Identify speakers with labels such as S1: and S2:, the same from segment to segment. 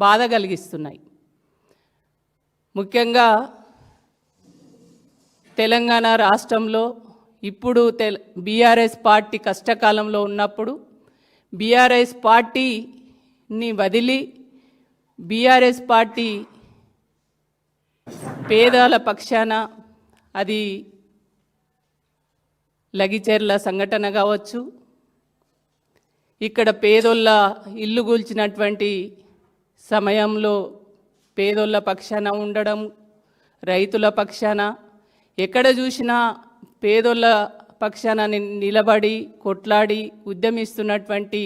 S1: బాధ కలిగిస్తున్నాయి. ముఖ్యంగా తెలంగాణ రాష్ట్రంలో ఇప్పుడు బీఆర్ఎస్ పార్టీ కష్టకాలంలో ఉన్నప్పుడు బీఆర్ఎస్ పార్టీని వదిలి బీఆర్ఎస్ పార్టీ పేదల పక్షాన, అది లగిచెర్ల సంఘటన కావచ్చు, ఇక్కడ పేదోళ్ళ ఇల్లు కూల్చినటువంటి సమయంలో పేదోళ్ళ పక్షాన ఉండడం, రైతుల పక్షాన ఎక్కడ చూసినా పేదోళ్ళ పక్షాన నిలబడి కొట్లాడి ఉద్యమిస్తున్నటువంటి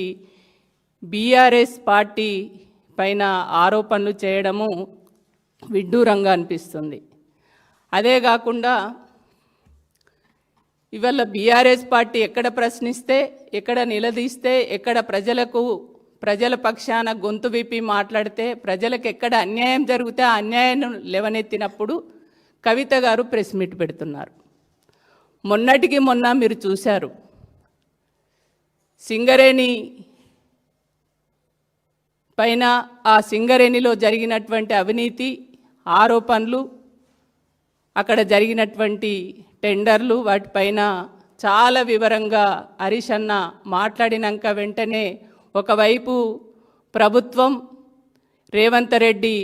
S1: బీఆర్ఎస్ పార్టీ పైన ఆరోపణలు చేయడము విడ్డూరంగా అనిపిస్తుంది. అదే కాకుండా ఇవాళ బీఆర్ఎస్ పార్టీ ఎక్కడ ప్రశ్నిస్తే, ఎక్కడ నిలదీస్తే, ఎక్కడ ప్రజల పక్షాన గొంతు విప్పి మాట్లాడితే, ప్రజలకు ఎక్కడ అన్యాయం జరిగితే ఆ అన్యాయాన్ని లేవనెత్తినప్పుడు కవిత గారు ప్రెస్ మీట్ పెడుతున్నారు. మొన్నటికి మొన్న మీరు చూశారు, సింగరేణి పైన ఆ సింగరేణిలో జరిగినటువంటి అవినీతి ఆరోపణలు, అక్కడ జరిగినటువంటి టెండర్లు, వాటిపైన చాలా వివరంగా హరీష్ అన్న మాట్లాడినాక వెంటనే ఒకవైపు ప్రభుత్వం రేవంత్ రెడ్డి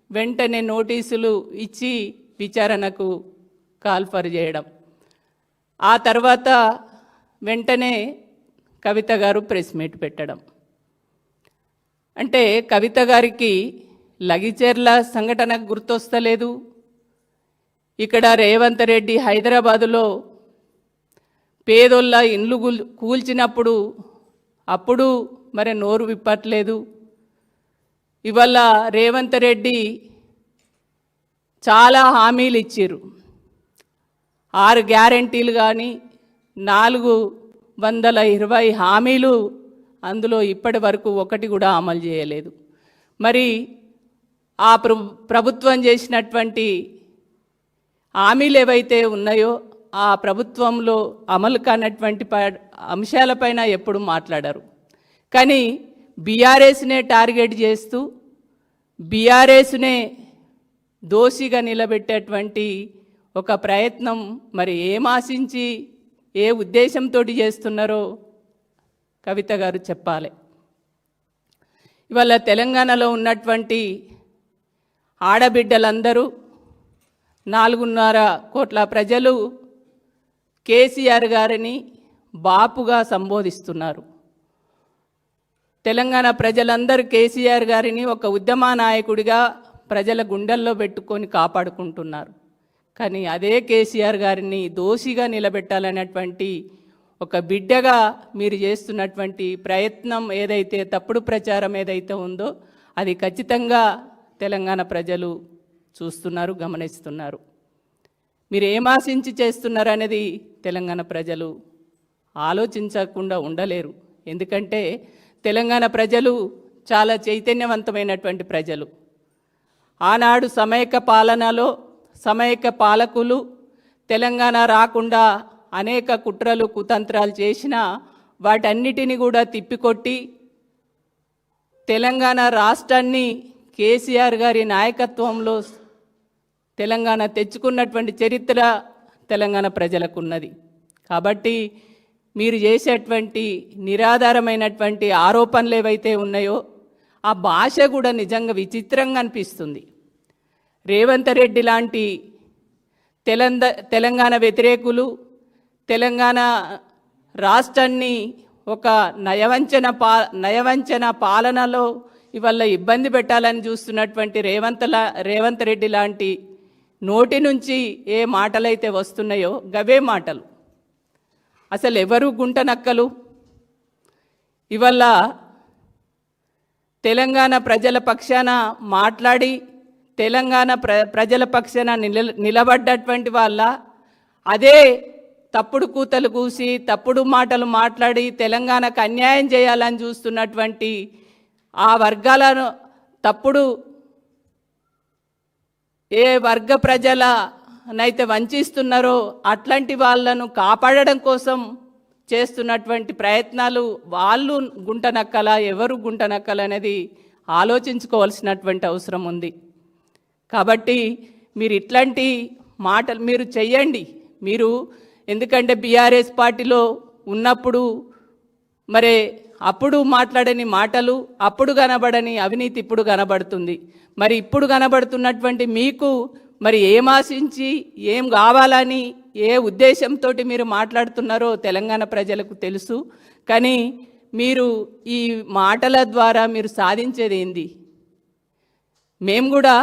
S1: వెంటనే నోటీసులు ఇచ్చి విచారణకు కాల్ఫర్ చేయడం, ఆ తర్వాత వెంటనే కవిత గారు ప్రెస్ మీట్ పెట్టడం. అంటే కవిత గారికి లగిచెర్ల సంఘటన గుర్తొస్తలేదు, ఇక్కడ రేవంత్ రెడ్డి హైదరాబాదులో పేదోళ్ళ ఇండ్లు కూల్చినప్పుడు అప్పుడు మరి నోరు విప్పట్లేదు. ఇవాళ రేవంత్ రెడ్డి చాలా హామీలు ఇచ్చారు, 6 గ్యారెంటీలు కానీ 420 హామీలు, అందులో ఇప్పటి వరకు ఒకటి కూడా అమలు చేయలేదు. మరి ఆ ప్రభుత్వం చేసినటువంటి హామీలు ఏవైతే ఉన్నాయో ఆ ప్రభుత్వంలో అమలు కానటువంటి అంశాలపైన ఎప్పుడు మాట్లాడారు. కానీ బీఆర్ఎస్నే టార్గెట్ చేస్తూ బీఆర్ఎస్నే దోషిగా నిలబెట్టేటువంటి ఒక ప్రయత్నం మరి ఏం ఆశించి ఏ ఉద్దేశంతో చేస్తున్నారో కవిత గారు చెప్పాలి. ఇవాళ తెలంగాణలో ఉన్నటువంటి ఆడబిడ్డలందరూ 4.5 కోట్ల ప్రజలు కేసీఆర్ గారిని బాపుగా సంబోధిస్తున్నారు. తెలంగాణ ప్రజలందరూ కేసీఆర్ గారిని ఒక ఉద్యమ నాయకుడిగా ప్రజల గుండెల్లో పెట్టుకొని కాపాడుకుంటున్నారు. కానీ అదే కేసీఆర్ గారిని దోషిగా నిలబెట్టాలనేటువంటి ఒక బిడ్డగా మీరు చేస్తున్నటువంటి ప్రయత్నం ఏదైతే, తప్పుడు ప్రచారం ఏదైతే ఉందో అది ఖచ్చితంగా తెలంగాణ ప్రజలు చూస్తున్నారు, గమనిస్తున్నారు. మీరు ఏం ఆశించి చేస్తున్నారు అనేది తెలంగాణ ప్రజలు ఆలోచించకుండా ఉండలేరు. ఎందుకంటే తెలంగాణ ప్రజలు చాలా చైతన్యవంతమైనటువంటి ప్రజలు. ఆనాడు సమైక్య పాలనలో సమైక్య పాలకులు తెలంగాణ రాకుండా అనేక కుట్రలు కుతంత్రాలు చేసినా వాటన్నిటిని కూడా తిప్పికొట్టి తెలంగాణ రాష్ట్రాన్ని కేసీఆర్ గారి నాయకత్వంలో తెలంగాణ తెచ్చుకున్నటువంటి చరిత్ర తెలంగాణ ప్రజలకు ఉన్నది. కాబట్టి మీరు చేసేటువంటి నిరాధారమైనటువంటి ఆరోపణలు ఏవైతే ఉన్నాయో ఆ భాష కూడా నిజంగా విచిత్రంగా అనిపిస్తుంది. రేవంత్ రెడ్డి లాంటి తెలంగాణ వ్యతిరేకులు తెలంగాణ రాష్ట్రాన్ని ఒక నయవంచన పాలనలో ఇవాళ ఇబ్బంది పెట్టాలని చూస్తున్నటువంటి రేవంత్ రెడ్డి లాంటి నోటి నుంచి ఏ మాటలైతే వస్తున్నాయో గవే మాటలు. అసలు ఎవరు గుంట నక్కలు? ఇవాళ తెలంగాణ ప్రజల పక్షాన మాట్లాడి తెలంగాణ ప్రజల పక్షాన నిలబడ్డటువంటి వాళ్ళ అదే తప్పుడు కూతలు కూసి తప్పుడు మాటలు మాట్లాడి తెలంగాణకు అన్యాయం చేయాలని చూస్తున్నటువంటి ఆ వర్గాలను, తప్పుడు ఏ వర్గ ప్రజలనైతే వంచిస్తున్నారో అట్లాంటి వాళ్ళను కాపాడడం కోసం చేస్తున్నటువంటి ప్రయత్నాలు వాళ్ళు గుంట నక్కల, ఎవరు గుంట నక్కల అనేది ఆలోచించుకోవాల్సినటువంటి అవసరం ఉంది. కాబట్టి మీరు ఇట్లాంటి మాటలు మీరు చెయ్యండి. మీరు ఎందుకంటే బీఆర్ఎస్ పార్టీలో ఉన్నప్పుడు మరి అప్పుడు మాట్లాడని మాటలు, అప్పుడు కనబడని అవినీతి ఇప్పుడు కనబడుతుంది. మరి ఇప్పుడు కనబడుతున్నటువంటి మీకు మరి ఏం ఆశించి ఏం కావాలని ఏ ఉద్దేశంతో మీరు మాట్లాడుతున్నారో తెలంగాణ ప్రజలకు తెలుసు. కానీ మీరు ఈ మాటల ద్వారా మీరు సాధించేది ఏంది? మేము కూడా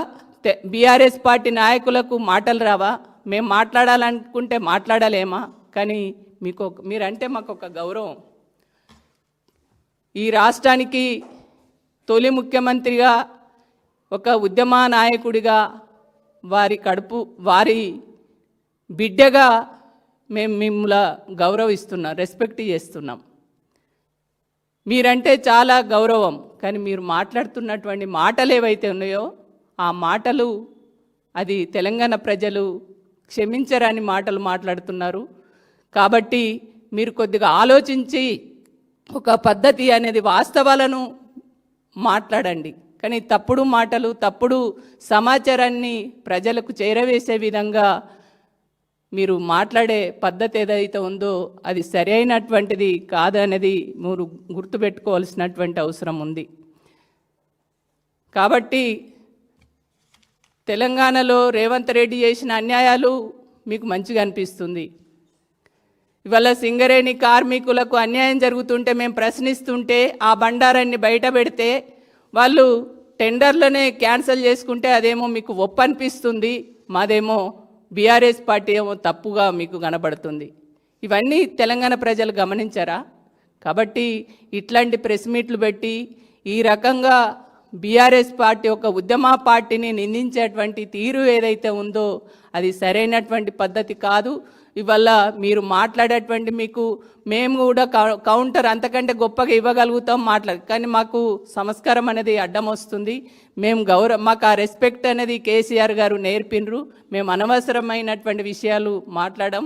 S1: బీఆర్ఎస్ పార్టీ నాయకులకు మాటలు రావా? మేము మాట్లాడాలనుకుంటే మాట్లాడలేమా? కానీ మీరంటే మాకు ఒక గౌరవం. ఈ రాష్ట్రానికి తొలి ముఖ్యమంత్రిగా, ఒక ఉద్యమ నాయకుడిగా, వారి బిడ్డగా మేము మిమ్మల్ని గౌరవిస్తున్నాం, రెస్పెక్ట్ చేస్తున్నాం. మీరంటే చాలా గౌరవం. కానీ మీరు మాట్లాడుతున్నటువంటి మాటలు ఏవైతే ఉన్నాయో ఆ మాటలు అది తెలంగాణ ప్రజలు క్షమించరాని మాటలు మాట్లాడుతున్నారు. కాబట్టి మీరు కొద్దిగా ఆలోచించి ఒక పద్ధతి అనేది వాస్తవాలను మాట్లాడండి. కానీ తప్పుడు మాటలు, తప్పుడు సమాచారాన్ని ప్రజలకు చేరవేసే విధంగా మీరు మాట్లాడే పద్ధతి ఏదైతే ఉందో అది సరైనటువంటిది కాదనేది మీరు గుర్తుపెట్టుకోవాల్సినటువంటి అవసరం ఉంది. కాబట్టి తెలంగాణలో రేవంత్ రెడ్డి చేసిన అన్యాయాలు మీకు మంచిగా అనిపిస్తుంది. ఇవాళ సింగరేణి కార్మికులకు అన్యాయం జరుగుతుంటే మేము ప్రశ్నిస్తుంటే ఆ బండారాన్ని బయట పెడితే వాళ్ళు టెండర్లనే క్యాన్సిల్ చేసుకుంటే అదేమో మీకు ఒప్పనిపిస్తుంది, మాదేమో బీఆర్ఎస్ పార్టీ ఏమో తప్పుగా మీకు కనబడుతుంది. ఇవన్నీ తెలంగాణ ప్రజలు గమనించారా? కాబట్టి ఇట్లాంటి ప్రెస్ మీట్లు పెట్టి ఈ రకంగా బీఆర్ఎస్ పార్టీ ఒక ఉద్యమ పార్టీని నిందించేటువంటి తీరు ఏదైతే ఉందో అది సరైనటువంటి పద్ధతి కాదు. ఇవల్ల మీరు మాట్లాడేటువంటి మేము కూడా కౌంటర్ అంతకంటే గొప్పగా ఇవ్వగలుగుతాం కానీ మాకు సంస్కారం అనేది అడ్డం వస్తుంది. మాకు ఆ రెస్పెక్ట్ అనేది కేసీఆర్ గారు నేర్పినరు. మేము అనవసరమైనటువంటి విషయాలు మాట్లాడడం.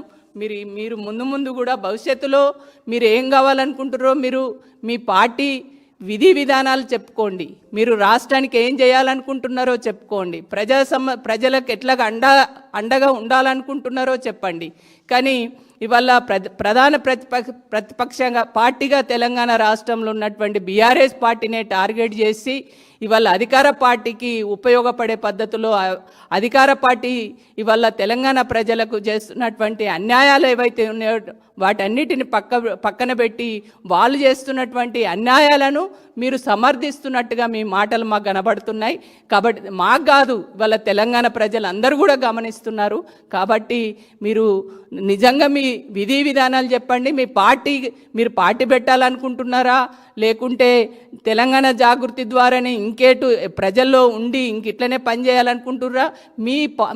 S1: మీరు ముందు కూడా భవిష్యత్తులో మీరు ఏం కావాలనుకుంటారో మీ పార్టీ విధి విధానాలు చెప్పుకోండి. మీరు రాష్ట్రానికి ఏం చేయాలనుకుంటున్నారో చెప్పుకోండి. ప్రజలకు ఎట్లాగా అండగా ఉండాలనుకుంటున్నారో చెప్పండి. కానీ ఇవాళ ప్రధాన ప్రతిపక్షంగా పార్టీగా తెలంగాణ రాష్ట్రంలో ఉన్నటువంటి బీఆర్ఎస్ పార్టీనే టార్గెట్ చేసి ఇవాళ అధికార పార్టీకి ఉపయోగపడే పద్ధతిలో అధికార పార్టీ ఇవాళ తెలంగాణ ప్రజలకు చేస్తున్నటువంటి అన్యాయాలు ఏవైతే ఉన్నాయో వాటన్నిటిని పక్కన పెట్టి వాళ్ళు చేస్తున్నటువంటి అన్యాయాలను మీరు సమర్థిస్తున్నట్టుగా మీ మాటలు మాకు కనబడుతున్నాయి. కాబట్టి మాకు కాదు, ఇవాళ తెలంగాణ ప్రజలందరూ కూడా గమనిస్తున్నారు. కాబట్టి మీరు నిజంగా మీ విధి విధానాలు చెప్పండి. మీరు పార్టీ పెట్టాలనుకుంటున్నారా, లేకుంటే తెలంగాణ జాగృతి ద్వారానే ఇంకేటు ప్రజల్లో ఉండి ఇట్లనే పనిచేయాలనుకుంటున్నారా?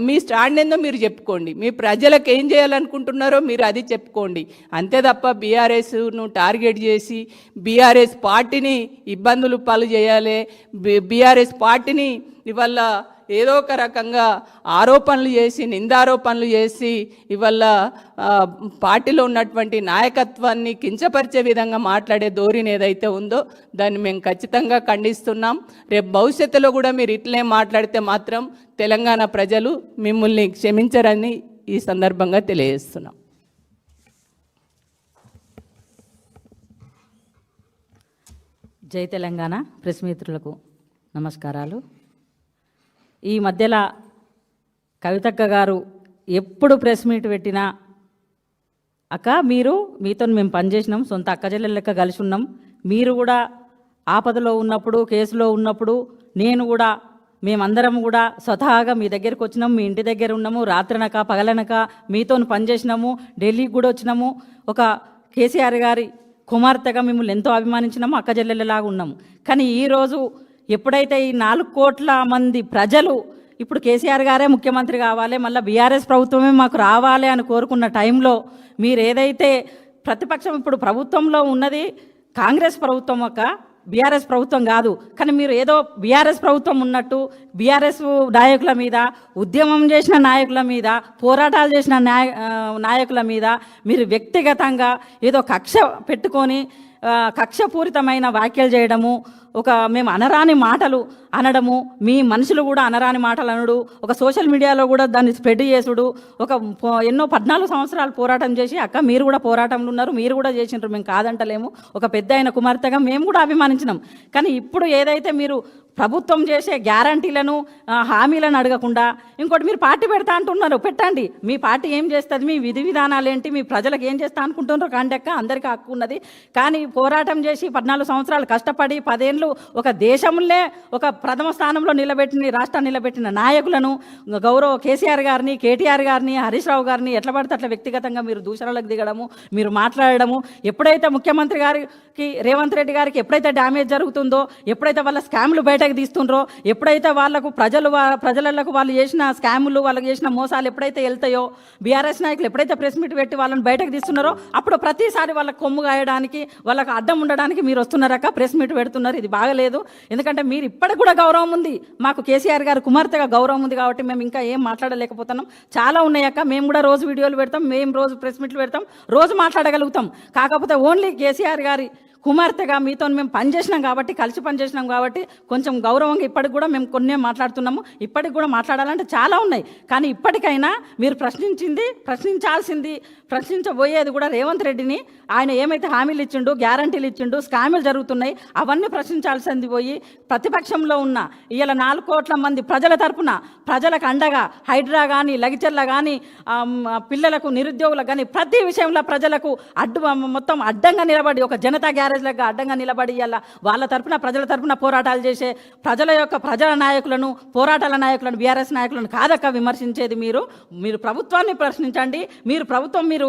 S1: మీ స్టాండ్ ఏందో మీరు చెప్పుకోండి. మీ ప్రజలకు ఏం చేయాలనుకుంటున్నారో మీరు అది చెప్పుకోండి. అంతే తప్ప బీఆర్ఎస్ను టార్గెట్ చేసి బీఆర్ఎస్ పార్టీని ఇబ్బందులు పాలు చేయాలి, బీఆర్ఎస్ పార్టీని ఇవాళ ఏదో ఒక రకంగా ఆరోపణలు చేసి నిందారోపణలు చేసి ఇవాళ పార్టీలో ఉన్నటువంటి నాయకత్వాన్ని కించపరిచే విధంగా మాట్లాడే ధోరణి ఏదైతే ఉందో దాన్ని మేము ఖచ్చితంగా ఖండిస్తున్నాం. రేపు భవిష్యత్తులో కూడా మీరు ఇట్లే మాట్లాడితే మాత్రం తెలంగాణ ప్రజలు మిమ్మల్ని క్షమించరని ఈ సందర్భంగా తెలియజేస్తున్నాం.
S2: జై తెలంగాణ ప్రెస్ మిత్రులకు నమస్కారాలు. ఈ మధ్యలో కవితక్క గారు ఎప్పుడు ప్రెస్ మీట్ పెట్టినా అక్క మీతో మేము పనిచేసినాం, సొంత అక్క చెల్లెల లెక్క కలిసి ఉన్నాం, మీరు కూడా ఆపదలో ఉన్నప్పుడు కేసులో ఉన్నప్పుడు మేమందరం కూడా స్వతహాగా మీ దగ్గరికి వచ్చినాము, మీ ఇంటి దగ్గర ఉన్నాము, రాత్రనక పగలనక మీతో పనిచేసినాము, ఢిల్లీకి కూడా వచ్చినాము, ఒక కేసీఆర్ గారి కుమార్తెగా మిమ్మల్ని ఎంతో అభిమానించినాము, అక్క చెల్లెళ్ళలాగా ఉన్నాము. కానీ ఈరోజు ఎప్పుడైతే ఈ 4 కోట్ల మంది ప్రజలు ఇప్పుడు కేసీఆర్ గారే ముఖ్యమంత్రి కావాలి, మళ్ళీ బీఆర్ఎస్ ప్రభుత్వమే మాకు రావాలి అని కోరుకున్న టైంలో మీరు ఏదైతే ప్రతిపక్షం ఇప్పుడు ప్రభుత్వంలో ఉన్నది కాంగ్రెస్ ప్రభుత్వం బీఆర్ఎస్ ప్రభుత్వం కాదు, కానీ మీరు ఏదో బీఆర్ఎస్ ప్రభుత్వం ఉన్నట్టు బీఆర్ఎస్ నాయకుల మీద, ఉద్యమం చేసిన నాయకుల మీద, పోరాటాలు చేసిన నాయకుల మీద మీరు వ్యక్తిగతంగా ఏదో కక్ష పెట్టుకొని కక్షపూరితమైన వ్యాఖ్యలు చేయడము, మేము అనరాని మాటలు అనడము, మీ మనుషులు కూడా అనరాని మాటలు అనడు, ఒక సోషల్ మీడియాలో కూడా దాన్ని స్ప్రెడ్ చేసుడు, ఎన్నో 14 సంవత్సరాలు పోరాటం చేసి అక్క మీరు కూడా పోరాటంలో ఉన్నారు, మీరు కూడా చేసినారు, మేము కాదంటలేము, ఒక పెద్ద అయిన కుమార్తెగా మేము కూడా అభిమానించినాం. కానీ ఇప్పుడు ఏదైతే మీరు ప్రభుత్వం చేసే గ్యారంటీలను హామీలను అడగకుండా ఇంకోటి మీరు పార్టీ పెడతా అంటున్నారు, పెట్టండి, మీ పార్టీ ఏం చేస్తుంది, మీ విధి విధానాలు ఏంటి, మీ ప్రజలకు ఏం చేస్తా అనుకుంటున్నారో కాంటెక్క అందరికీ హక్కు ఉన్నది. కానీ పోరాటం చేసి 14 సంవత్సరాలు కష్టపడి 10 ఏళ్ళు ఒక దేశంలో ఒక ప్రథమ స్థానంలో రాష్ట్రాన్ని నిలబెట్టిన నాయకులను గౌరవ కేసీఆర్ గారిని, కేటీఆర్ గారిని, హరీష్ రావు గారిని ఎట్లా పడితే అట్లా వ్యక్తిగతంగా మీరు దూషణలకు దిగడము, మీరు మాట్లాడడము, ఎప్పుడైతే ముఖ్యమంత్రి గారికి రేవంత్ రెడ్డి గారికి ఎప్పుడైతే డ్యామేజ్ జరుగుతుందో, ఎప్పుడైతే వాళ్ళ స్కామ్లు బయటకు తీస్తుండ్రో, ఎప్పుడైతే వాళ్ళకు ప్రజలకు వాళ్ళు చేసిన స్కాములు, వాళ్ళకి చేసిన మోసాలు ఎప్పుడైతే వెళ్తాయో, బీఆర్ఎస్ నాయకులు ఎప్పుడైతే ప్రెస్ మీట్ పెట్టి వాళ్ళని బయటకు తీస్తున్నారో, అప్పుడు ప్రతిసారి వాళ్ళకి కొమ్ము గాయడానికి, వాళ్ళకి అడ్డం ఉండడానికి మీరు వస్తున్నారక్క, ప్రెస్ మీట్ పెడుతున్నారు. ఇది బాగలేదు. ఎందుకంటే మీరు ఇప్పటికి కూడా గౌరవం ఉంది, మాకు కేసీఆర్ గారు కుమార్తెగా గౌరవం ఉంది కాబట్టి మేము ఇంకా ఏం మాట్లాడలేకపోతున్నాం. చాలా ఉన్నాయక్క, మేము కూడా రోజు వీడియోలు పెడతాం, మేము రోజు ప్రెస్ మీట్లు పెడతాం, రోజు మాట్లాడగలుగుతాం. కాకపోతే ఓన్లీ కేసీఆర్ గారి కుమార్తెగా మీతో మేము పనిచేసినాం కాబట్టి, కలిసి పనిచేసినాం కాబట్టి కొంచెం గౌరవంగా ఇప్పటికి కూడా మేము కొన్నే మాట్లాడుతున్నాము. ఇప్పటికి కూడా మాట్లాడాలంటే చాలా ఉన్నాయి. కానీ ఇప్పటికైనా మీరు ప్రశ్నించబోయేది కూడా రేవంత్ రెడ్డిని, ఆయన ఏమైతే హామీలు ఇచ్చిండు, గ్యారంటీలు ఇచ్చిండు, స్కాములు జరుగుతున్నాయి, అవన్నీ ప్రశ్నించాల్సింది పోయి ప్రతిపక్షంలో ఉన్న ఇవాళ 4 కోట్ల మంది ప్రజల తరపున ప్రజలకు అండగా హైడ్రా కానీ, లగిచెర్ల కానీ, పిల్లలకు, నిరుద్యోగులకు కానీ ప్రతి విషయంలో ప్రజలకు మొత్తం అడ్డంగా నిలబడి, ఒక జనతా గ్యారేజ్లకు అడ్డంగా నిలబడి ఇవాళ వాళ్ళ తరపున, ప్రజల తరపున పోరాటాలు చేసే ప్రజల నాయకులను, పోరాటాల నాయకులను, బీఆర్ఎస్ నాయకులను కాదక్క విమర్శించేది. మీరు ప్రభుత్వాన్ని ప్రశ్నించండి, మీరు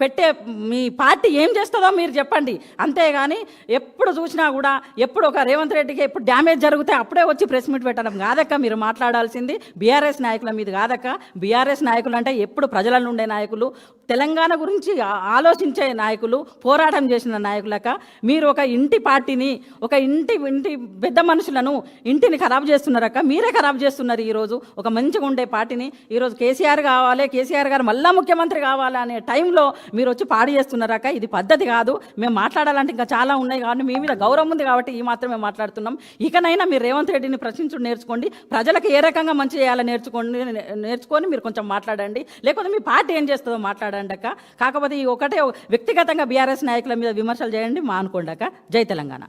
S2: పెట్టే మీ పార్టీ ఏం చేస్తుందో మీరు చెప్పండి. అంతేగాని ఎప్పుడు చూసినా కూడా ఎప్పుడు ఒక రేవంత్ రెడ్డికి ఎప్పుడు డ్యామేజ్ జరిగితే అప్పుడే వచ్చి ప్రెస్ మీట్ పెట్టడం కాదక్క. మీరు మాట్లాడాల్సింది బీఆర్ఎస్ నాయకుల మీద కాదక్క. బీఆర్ఎస్ నాయకులు అంటే ఎప్పుడు ప్రజల నుండే నాయకులు, తెలంగాణ గురించి ఆలోచించే నాయకులు, పోరాటం చేసిన నాయకులక. మీరు ఒక ఇంటి పార్టీని, ఒక ఇంటి పెద్ద మనుషులను, ఇంటిని ఖరాబ్ చేస్తున్నారక్క. మీరే ఖరాబ్ చేస్తున్నారు. ఈరోజు ఒక మంచిగా ఉండే పార్టీని ఈరోజు కేసీఆర్ కావాలి, కేసీఆర్ గారు మళ్ళా ముఖ్యమంత్రి కావాలి అనే టైంలో మీరు వచ్చి పాడు చేస్తున్నారక్క. ఇది పద్ధతి కాదు. మేము మాట్లాడాలంటే ఇంకా చాలా ఉన్నాయి కాబట్టి మీ మీద గౌరవం ఉంది కాబట్టి ఈ మాత్రమే మాట్లాడుతున్నాం. ఇకనైనా మీరు రేవంత్ రెడ్డిని ప్రశ్నించడం నేర్చుకోండి, ప్రజలకు ఏ రకంగా మంచి చేయాలో నేర్చుకొని మీరు కొంచెం మాట్లాడండి. లేకపోతే మీ పార్టీ ఏం చేస్తుందో మాట్లాడండి అక్క. కాకపోతే ఈ ఒకటే వ్యక్తిగతంగా బీఆర్ఎస్ నాయకుల మీద విమర్శలు చేయండి, మానుకోండి అక్క. జై తెలంగాణ.